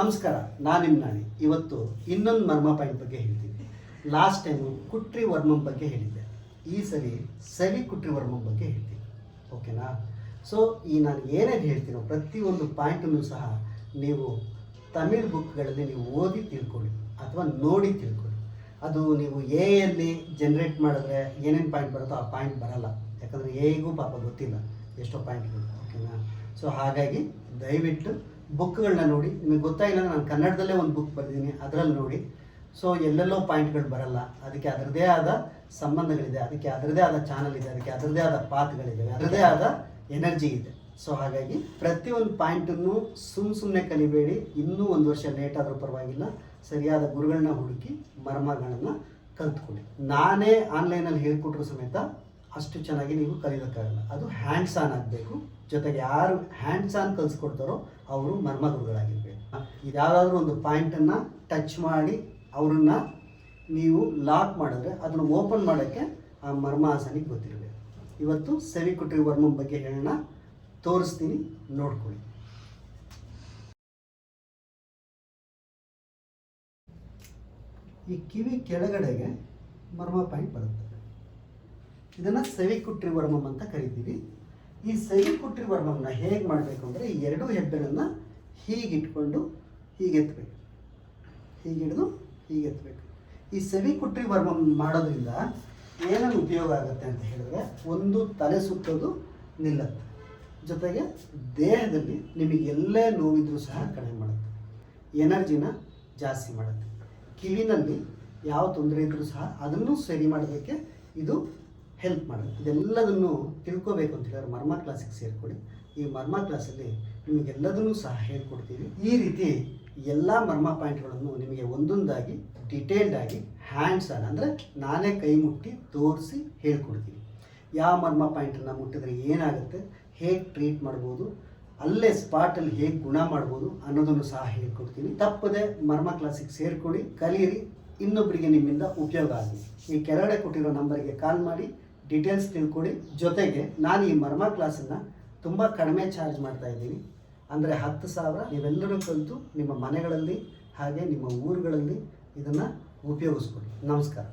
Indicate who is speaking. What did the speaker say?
Speaker 1: ನಮಸ್ಕಾರ, ನಾನು ನಿಮ್ಮ ನಾಣಿ. ಇವತ್ತು ಇನ್ನೊಂದು ಮರ್ಮ ಪಾಯಿಂಟ್ ಬಗ್ಗೆ ಹೇಳ್ತೀನಿ. ಲಾಸ್ಟ್ ಟೈಮು ಕುಟ್ರಿ ವರ್ಮಂ ಬಗ್ಗೆ ಹೇಳಿದ್ದೆ. ಈ ಸರಿ ಸವಿ ಕುಟ್ರಿ ವರ್ಮಂ ಬಗ್ಗೆ ಹೇಳ್ತೀನಿ. ಓಕೆನಾ? ಸೊ ನಾನು ಏನೇನು ಹೇಳ್ತೀನೋ ಪ್ರತಿಯೊಂದು ಪಾಯಿಂಟನ್ನು ಸಹ ನೀವು ತಮಿಳ್ ಬುಕ್ಗಳಲ್ಲಿ ನೀವು ಓದಿ ತಿಳ್ಕೊಳ್ಳಿ ಅಥವಾ ನೋಡಿ ತಿಳ್ಕೊಳ್ಳಿ. ಅದು ನೀವು ಎಲ್ಲಿ ಜನ್ರೇಟ್ ಮಾಡಿದ್ರೆ ಏನೇನು ಪಾಯಿಂಟ್ ಬರುತ್ತೋ ಆ ಪಾಯಿಂಟ್ ಬರಲ್ಲ. ಯಾಕಂದರೆ ಎಗೂ ಪಾಪ ಗೊತ್ತಿಲ್ಲ ಎಷ್ಟೋ ಪಾಯಿಂಟ್ಗಳು. ಓಕೆನಾ? ಸೊ ಹಾಗಾಗಿ ದಯವಿಟ್ಟು ಬುಕ್ಗಳನ್ನ ನೋಡಿ. ನಿಮಗೆ ಗೊತ್ತಾಗಿಲ್ಲ, ನಾನು ಕನ್ನಡದಲ್ಲೇ ಒಂದು ಬುಕ್ ಬರೆದಿದ್ದೀನಿ, ಅದರಲ್ಲಿ ನೋಡಿ. ಸೊ ಎಲ್ಲೆಲ್ಲೋ ಪಾಯಿಂಟ್ಗಳು ಬರಲ್ಲ. ಅದಕ್ಕೆ ಅದರದೇ ಆದ ಸಂಬಂಧಗಳಿದೆ, ಅದಕ್ಕೆ ಅದರದೇ ಆದ ಚಾನಲ್ ಇದೆ, ಅದಕ್ಕೆ ಅದರದೇ ಆದ ಪಾತ್ಗಳಿದ್ದಾವೆ, ಅದರದೇ ಆದ ಎನರ್ಜಿ ಇದೆ. ಸೊ ಹಾಗಾಗಿ ಪ್ರತಿಯೊಂದು ಪಾಯಿಂಟನ್ನು ಸುಮ್ಮನೆ ಕಲಿಬೇಡಿ. ಇನ್ನೂ 1 ವರ್ಷ ಲೇಟ್ ಆದರೂ ಪರವಾಗಿಲ್ಲ, ಸರಿಯಾದ ಗುರುಗಳನ್ನ ಹುಡುಕಿ ಮರ್ಮಗಳನ್ನು ಕಲ್ತ್ಕೊಳ್ಳಿ. ನಾನೇ ಆನ್ಲೈನಲ್ಲಿ ಹೇಳ್ಕೊಟ್ರು ಸಮೇತ ಅಷ್ಟು ಚೆನ್ನಾಗಿ ನೀವು ಕಲಿಯೋಕ್ಕಾಗಲ್ಲ. ಅದು ಹ್ಯಾಂಡ್ಸ್ ಆನ್ ಆಗಬೇಕು. ಜೊತೆಗೆ ಯಾರು ಹ್ಯಾಂಡ್ಸ್ ಆನ್ ಕಲಿಸ್ಕೊಡ್ತಾರೋ ಅವರು ಮರ್ಮ ಗುರುಗಳಾಗಿರ್ಬೇಕು. ಇದ್ಯಾವುದಾದ್ರೂ ಒಂದು ಪಾಯಿಂಟನ್ನು ಟಚ್ ಮಾಡಿ ಅವ್ರನ್ನ ನೀವು ಲಾಕ್ ಮಾಡಿದ್ರೆ ಅದನ್ನು ಓಪನ್ ಮಾಡೋಕ್ಕೆ ಆ ಮರ್ಮ ಆಸನಿಗೆ ಗೊತ್ತಿರಬೇಕು. ಇವತ್ತು ಸವಿ ಕುಟ್ರಿ ವರ್ಮಂ ಬಗ್ಗೆ ಹೇಳೋಣ, ತೋರಿಸ್ತೀನಿ, ನೋಡ್ಕೊಳ್ಳಿ. ಈ ಕಿವಿ ಕೆಳಗಡೆಗೆ ಮರ್ಮ ಪಾಯಿಂಟ್ ಬರುತ್ತೆ. ಇದನ್ನು ಸವಿ ಕುಟ್ರಿ ವರ್ಮಂ ಅಂತ ಕರಿತೀವಿ. ಈ ಸವಿ ಕುಟ್ರಿ ವರ್ಮಂನ ಹೇಗೆ ಮಾಡಬೇಕು ಅಂದರೆ, ಈ 2 ಹೆಬ್ಬೆರಳನ್ನು ಹೀಗಿಟ್ಕೊಂಡು ಹೀಗೆತ್ತಬೇಕು, ಹೀಗಿಡಿದು ಹೀಗೆತ್ತಬೇಕು. ಈ ಸವಿ ಕುಟ್ರಿ ವರ್ಮಂ ಮಾಡೋದ್ರಿಂದ ಏನೇನು ಉಪಯೋಗ ಆಗುತ್ತೆ ಅಂತ ಹೇಳಿದ್ರೆ, ಒಂದು ತಲೆ ಸುತ್ತೋದು ನಿಲ್ಲುತ್ತೆ, ಜೊತೆಗೆ ದೇಹದಲ್ಲಿ ನಿಮಗೆ ಎಲ್ಲೇ ನೋವಿದ್ರೂ ಸಹ ಕಡಿಮೆ ಮಾಡುತ್ತೆ, ಎನರ್ಜಿನ ಜಾಸ್ತಿ ಮಾಡುತ್ತೆ. ಕಿವಿನಲ್ಲಿ ಯಾವ ತೊಂದರೆ ಇದ್ದರೂ ಸಹ ಅದನ್ನು ಸರಿ ಮಾಡೋದಕ್ಕೆ ಇದು ಹೆಲ್ಪ್ ಮಾಡುತ್ತೆ. ಇದೆಲ್ಲದನ್ನು ತಿಳ್ಕೋಬೇಕು ಅಂತ ಹೇಳಿದ್ರೆ ಮರ್ಮ ಕ್ಲಾಸಿಗೆ ಸೇರಿಕೊಳ್ಳಿ. ಈ ಮರ್ಮ ಕ್ಲಾಸಲ್ಲಿ ನಿಮಗೆಲ್ಲದನ್ನೂ ಸಹ ಹೇಳ್ಕೊಡ್ತೀವಿ. ಈ ರೀತಿ ಎಲ್ಲ ಮರ್ಮ ಪಾಯಿಂಟ್ಗಳನ್ನು ನಿಮಗೆ ಒಂದೊಂದಾಗಿ ಡಿಟೇಲ್ಡ್ ಆಗಿ ಹ್ಯಾಂಡ್ಸ್ ಆನ್ ಅಂದರೆ ನಾನೇ ಕೈ ಮುಟ್ಟಿ ತೋರಿಸಿ ಹೇಳ್ಕೊಡ್ತೀವಿ. ಯಾವ ಮರ್ಮ ಪಾಯಿಂಟನ್ನು ಮುಟ್ಟಿದ್ರೆ ಏನಾಗುತ್ತೆ, ಹೇಗೆ ಟ್ರೀಟ್ ಮಾಡ್ಬೋದು, ಅಲ್ಲೇ ಸ್ಪಾಟಲ್ಲಿ ಹೇಗೆ ಗುಣ ಮಾಡ್ಬೋದು ಅನ್ನೋದನ್ನು ಸಹ ಹೇಳ್ಕೊಡ್ತೀನಿ. ತಪ್ಪದೆ ಮರ್ಮ ಕ್ಲಾಸಿಗೆ ಸೇರಿಕೊಳ್ಳಿ, ಕಲೀರಿ, ಇನ್ನೊಬ್ಬರಿಗೆ ನಿಮ್ಮಿಂದ ಉಪಯೋಗ ಆಗಲಿ. ಈ ಕೆಳಗಡೆ ಕೊಟ್ಟಿರೋ ನಂಬರಿಗೆ ಕಾಲ್ ಮಾಡಿ ಡೀಟೇಲ್ಸ್ ತಿಳ್ಕೊಳ್ಳಿ. ಜೊತೆಗೆ ನಾನು ಈ ಮರ್ಮ ಕ್ಲಾಸನ್ನು ತುಂಬ ಕಡಿಮೆ ಚಾರ್ಜ್ ಮಾಡ್ತಾ ಇದ್ದೀನಿ. ಅಂದರೆ 10,000 ನೀವೆಲ್ಲರೂ ಕಲಿತು ನಿಮ್ಮ ಮನೆಗಳಲ್ಲಿ ಹಾಗೆ ನಿಮ್ಮ ಊರುಗಳಲ್ಲಿ ಇದನ್ನು ಉಪಯೋಗಿಸ್ಕೊಳ್ಳಿ. ನಮಸ್ಕಾರ.